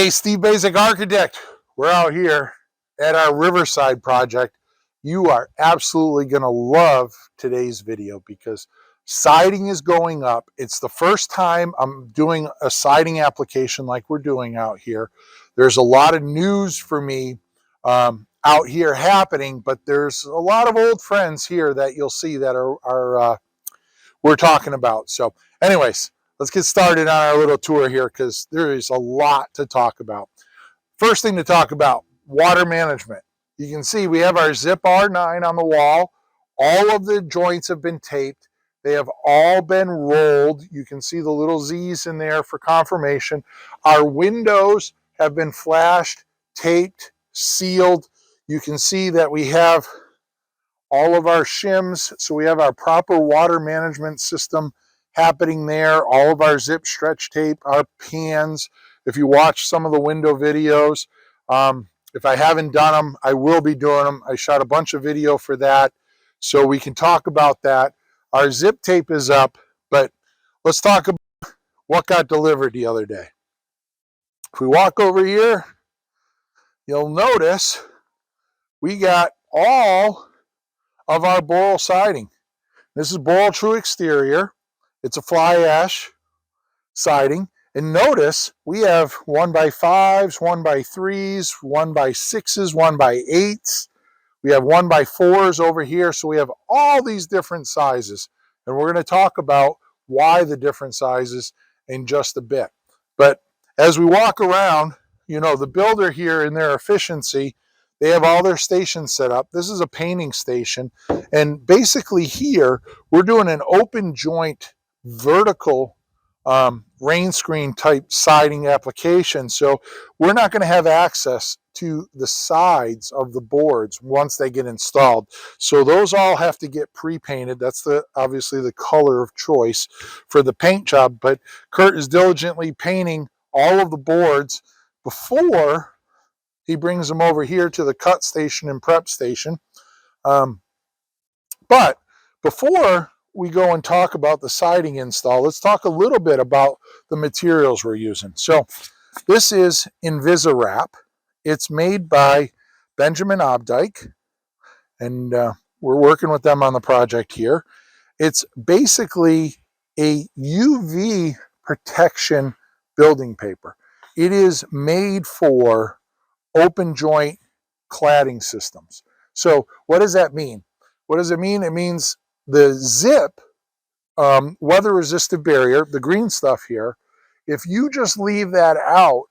Hey, Steve Basic Architect. We're out here at our Riverside project. You are absolutely going to love today's video because siding is going up. It's the first time I'm doing a siding application like we're doing out here. There's a lot of news for me out here happening, but there's a lot of old friends here that you'll see that we're talking about. So anyways, let's get started on our little tour here because there is a lot to talk about. First thing to talk about, water management. You can see we have our Zip R9 on the wall. All of the joints have been taped. They have all been rolled. You can see the little Z's in there for confirmation. Our windows have been flashed, taped, sealed. You can see that we have all of our shims, so we have our proper water management system happening there. All of our zip stretch tape, our pans. If you watch some of the window videos, if I haven't done them, I will be doing them. I shot a bunch of video for that, so we can talk about that. Our zip tape is up, but let's talk about what got delivered the other day. If we walk over here, you'll notice we got all of our Boral siding. This is Boral True Exterior. It's a fly ash siding. And notice we have 1x5s, 1x3s, 1x6s, 1x8s. We have 1x4s over here. So we have all these different sizes. And we're going to talk about why the different sizes in just a bit. But as we walk around, you know, the builder here in their efficiency, they have all their stations set up. This is a painting station. And basically here, we're doing an open joint vertical rain screen type siding application. So we're not going to have access to the sides of the boards once they get installed. So those all have to get pre-painted. That's obviously the color of choice for the paint job. But Kurt is diligently painting all of the boards before he brings them over here to the cut station and prep station. But before we go and talk about the siding install, let's talk a little bit about the materials we're using. So this is Invisirap. It's made by Benjamin Obdyke, and we're working with them on the project here. It's basically a UV protection building paper. It is made for open joint cladding systems. So what does that mean? What does it mean? It means the zip, weather resistant barrier, the green stuff here, if you just leave that out,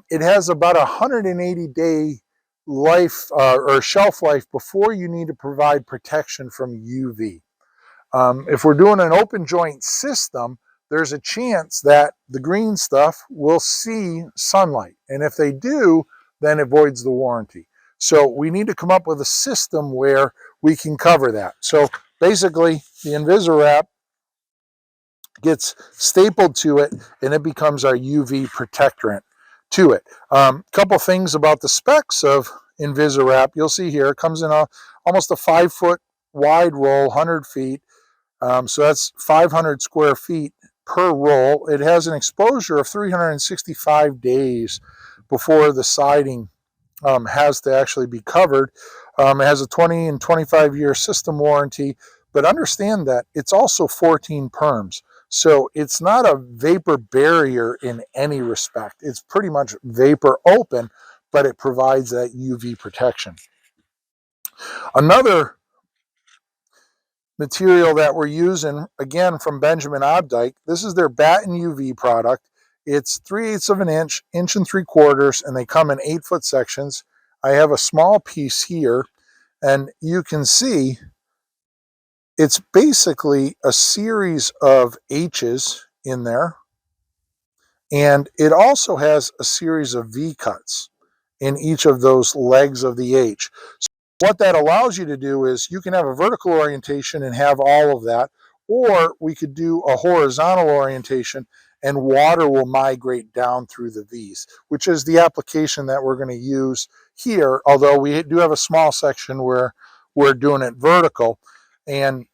it has about 180-day life or shelf life before you need to provide protection from UV. If we're doing an open joint system, there's a chance that the green stuff will see sunlight. And if they do, then it voids the warranty. So we need to come up with a system where we can cover that. So basically, the Invisirap gets stapled to it, and it becomes our UV protectorant to it. Couple things about the specs of Invisirap. You'll see here, it comes in almost a 5-foot wide roll, 100 feet. So that's 500 square feet per roll. It has an exposure of 365 days before the siding has to actually be covered. It has a 20 and 25-year system warranty, but understand that it's also 14 perms. So it's not a vapor barrier in any respect. It's pretty much vapor open, but it provides that UV protection. Another material that we're using, again, from Benjamin Obdyke, this is their Batten UV product. It's 3/8 of an inch, 1 3/4 inches, and they come in 8-foot sections. I have a small piece here, and you can see it's basically a series of H's in there, and it also has a series of V cuts in each of those legs of the H. So what that allows you to do is you can have a vertical orientation and have all of that, or we could do a horizontal orientation and water will migrate down through the V's, which is the application that we're going to use here, although we do have a small section where we're doing it vertical. And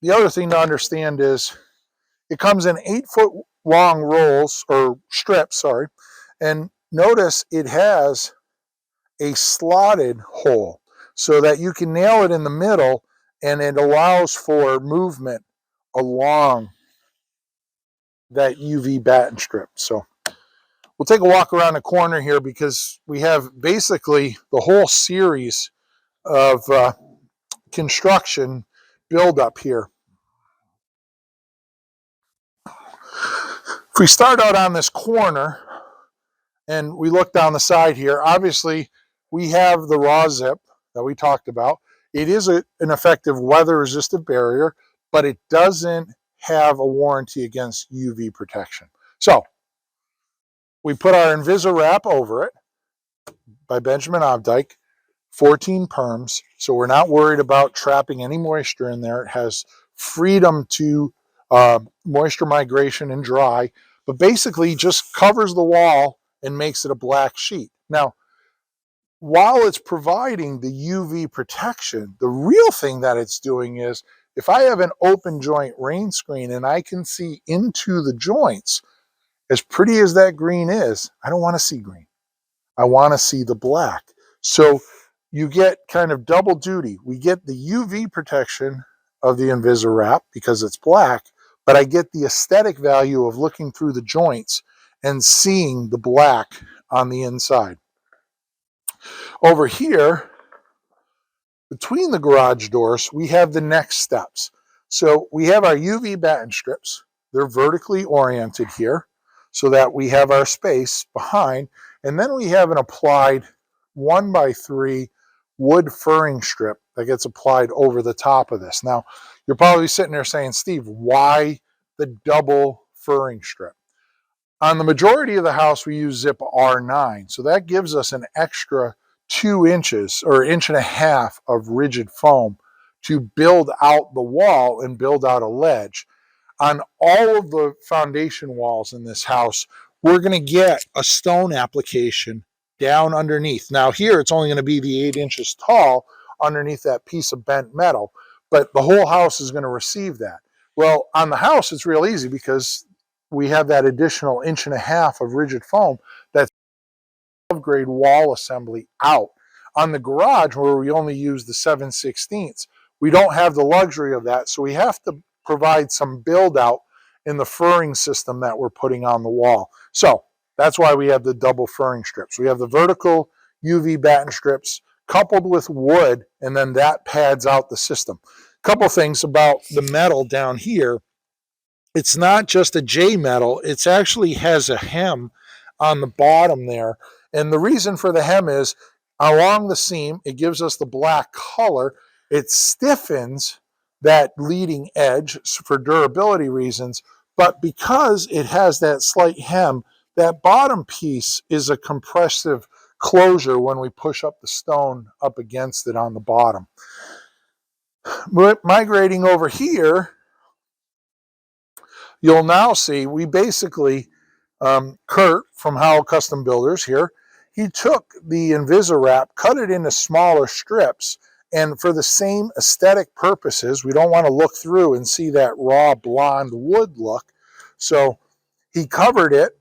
the other thing to understand is it comes in 8-foot long rolls, or strips, sorry, and notice it has a slotted hole so that you can nail it in the middle, and it allows for movement along that UV batten strip. So we'll take a walk around the corner here because we have basically the whole series of construction build up here. If we start out on this corner and we look down the side here, obviously we have the raw zip that we talked about. It is an effective weather resistant barrier, but it doesn't have a warranty against UV protection. So we put our Invisorap over it by Benjamin Obdyke, 14 perms, so we're not worried about trapping any moisture in there. It has freedom to moisture migration and dry, but basically just covers the wall and makes it a black sheet. Now, while it's providing the UV protection, the real thing that it's doing is if I have an open joint rain screen and I can see into the joints, as pretty as that green is, I don't want to see green. I want to see the black. So you get kind of double duty. We get the UV protection of the Invisorap because it's black, but I get the aesthetic value of looking through the joints and seeing the black on the inside. Over here, between the garage doors, we have the next steps. So we have our UV batten strips. They're vertically oriented here so that we have our space behind. And then we have an applied 1x3 wood furring strip that gets applied over the top of this. Now, you're probably sitting there saying, Steve, why the double furring strip? On the majority of the house, we use zip R9. So that gives us an extra 2 inches or 1.5 inches of rigid foam to build out the wall and build out a ledge. On all of the foundation walls in this house, we're going to get a stone application down underneath. Now here it's only going to be the 8 inches tall underneath that piece of bent metal, but the whole house is going to receive that. Well, on the house it's real easy because we have that additional 1.5 inches of rigid foam that's grade wall assembly out. On the garage, where we only use the 7/16, we don't have the luxury of that, so we have to provide some build out in the furring system that we're putting on the wall. So that's why we have the double furring strips. We have the vertical UV batten strips coupled with wood, and then that pads out the system. A couple things about the metal down here. It's not just a J metal, it actually has a hem on the bottom there. And the reason for the hem is along the seam, it gives us the black color. It stiffens that leading edge for durability reasons, but because it has that slight hem, that bottom piece is a compressive closure when we push up the stone up against it on the bottom. Migrating over here, you'll now see we basically, Kurt from Howell Custom Builders here, he took the Invisorap, cut it into smaller strips, and for the same aesthetic purposes, we don't want to look through and see that raw blonde wood look. So he covered it,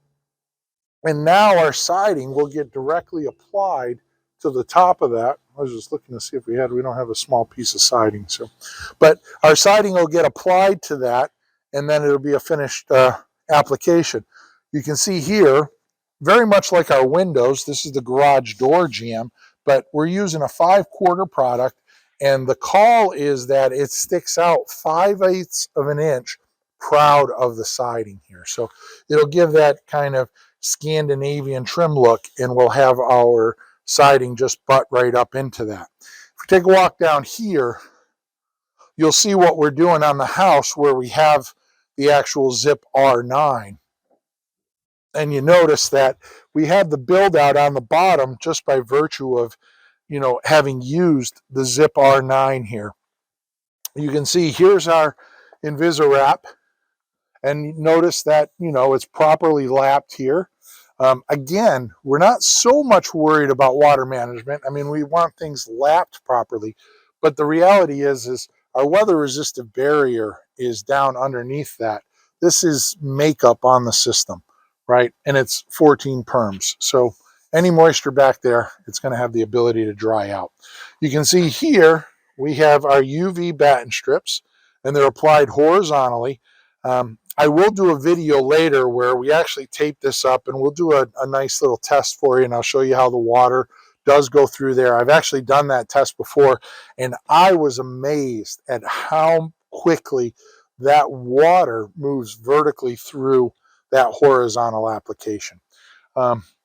and now our siding will get directly applied to the top of that. I was just looking to see if we don't have a small piece of siding. But our siding will get applied to that, and then it'll be a finished application. You can see here, very much like our windows, this is the garage door jamb, but we're using a 5/4 product, and the call is that it sticks out 5/8 of an inch proud of the siding here. So it'll give that kind of Scandinavian trim look, and we'll have our siding just butt right up into that. If we take a walk down here, you'll see what we're doing on the house where we have the actual zip R9. And you notice that we have the build out on the bottom just by virtue of, having used the zip R9 here. You can see here's our Invisorap, and notice that, it's properly lapped here. Again, we're not so much worried about water management. I mean, we want things lapped properly, but the reality is our weather resistant barrier is down underneath that. This is makeup on the system, right? And it's 14 perms. So any moisture back there, it's going to have the ability to dry out. You can see here we have our UV batten strips, and they're applied horizontally. I will do a video later where we actually tape this up, and we'll do a nice little test for you, and I'll show you how the water does go through there. I've actually done that test before, and I was amazed at how quickly that water moves vertically through that horizontal application.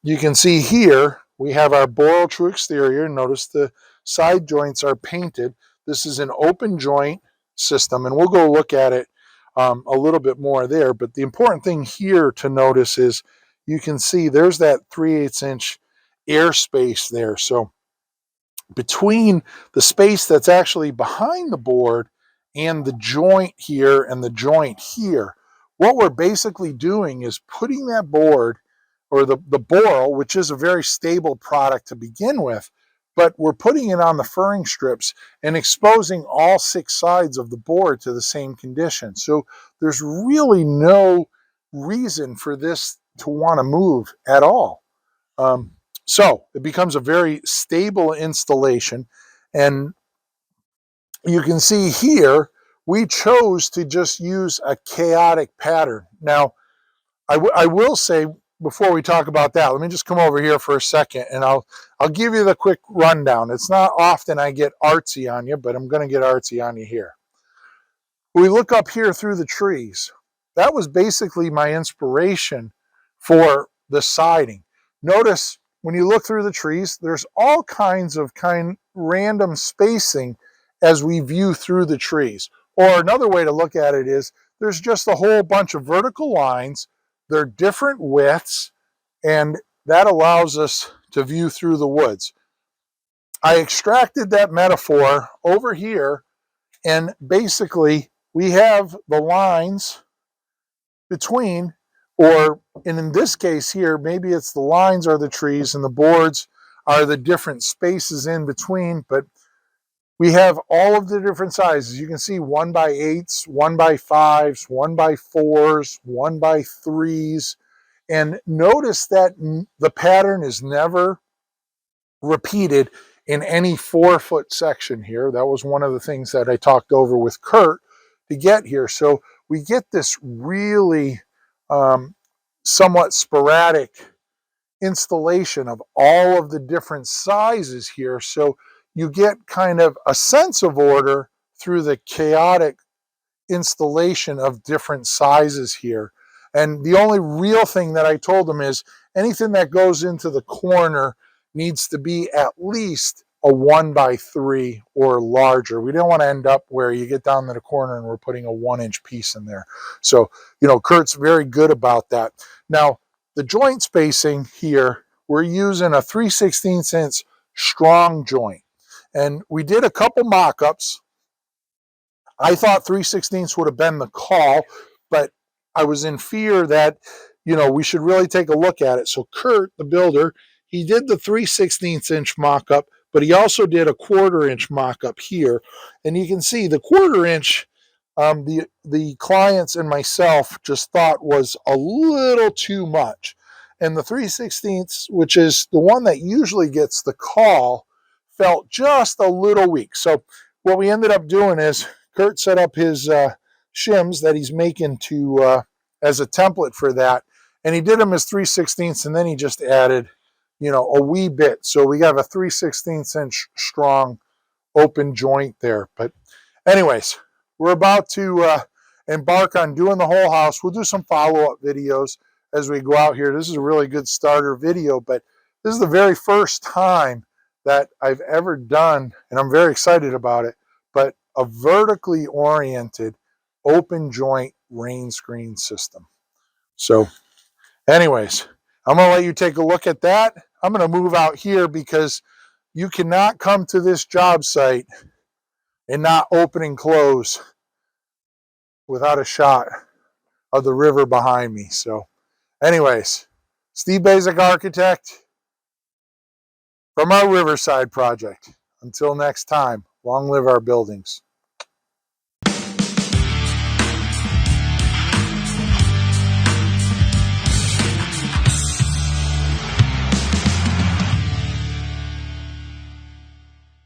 You can see here we have our Boral True exterior. Notice the side joints are painted. This is an open joint system, and we'll go look at it a little bit more there. But the important thing here to notice is you can see there's that 3/8 inch airspace there. So between the space that's actually behind the board and the joint here and the joint here, what we're basically doing is putting that board, or the Boral, which is a very stable product to begin with, but we're putting it on the furring strips and exposing all 6 sides of the board to the same condition. So there's really no reason for this to want to move at all. So it becomes a very stable installation. And you can see here, we chose to just use a chaotic pattern. Now, I will say, before we talk about that, let me just come over here for a second, and I'll give you the quick rundown. It's not often I get artsy on you, but I'm going to get artsy on you here. We look up here through the trees. That was basically my inspiration for the siding. Notice when you look through the trees, there's all kinds of random spacing as we view through the trees. Or another way to look at it is there's just a whole bunch of vertical lines. They're different widths, and that allows us to view through the woods. I extracted that metaphor over here, and basically we have the lines between, or in this case here, maybe it's the lines are the trees and the boards are the different spaces in between, but we have all of the different sizes. You can see 1x8s, 1x5s, 1x4s, 1x3s, and notice that the pattern is never repeated in any 4-foot section here. That was one of the things that I talked over with Kurt to get here. So we get this really somewhat sporadic installation of all of the different sizes here. So you get kind of a sense of order through the chaotic installation of different sizes here. And the only real thing that I told them is anything that goes into the corner needs to be at least a 1x3 or larger. We don't want to end up where you get down to the corner and we're putting a 1-inch piece in there. So, Kurt's very good about that. Now, the joint spacing here, we're using a 3/16 inch strong joint. And we did a couple mock-ups. I thought 3/16 would have been the call, but I was in fear that, we should really take a look at it. So Kurt, the builder, he did the 3/16 inch mock-up, but he also did a 1/4 inch mock-up here. And you can see the 1/4 inch, the clients and myself just thought was a little too much. And the 3/16, which is the one that usually gets the call, felt just a little weak. So what we ended up doing is Kurt set up his shims that he's making to as a template for that, and he did them as 3/16, and then he just added, a wee bit. So we have a 3/16 inch strong open joint there. But anyways, we're about to embark on doing the whole house. We'll do some follow-up videos as we go out here. This is a really good starter video, but this is the very first time that I've ever done, and I'm very excited about it, but a vertically oriented open joint rain screen system. So anyways, I'm going to let you take a look at that. I'm going to move out here because you cannot come to this job site and not open and close without a shot of the river behind me. So anyways, Steve Basic Architect from our Riverside project. Until next time, long live our buildings.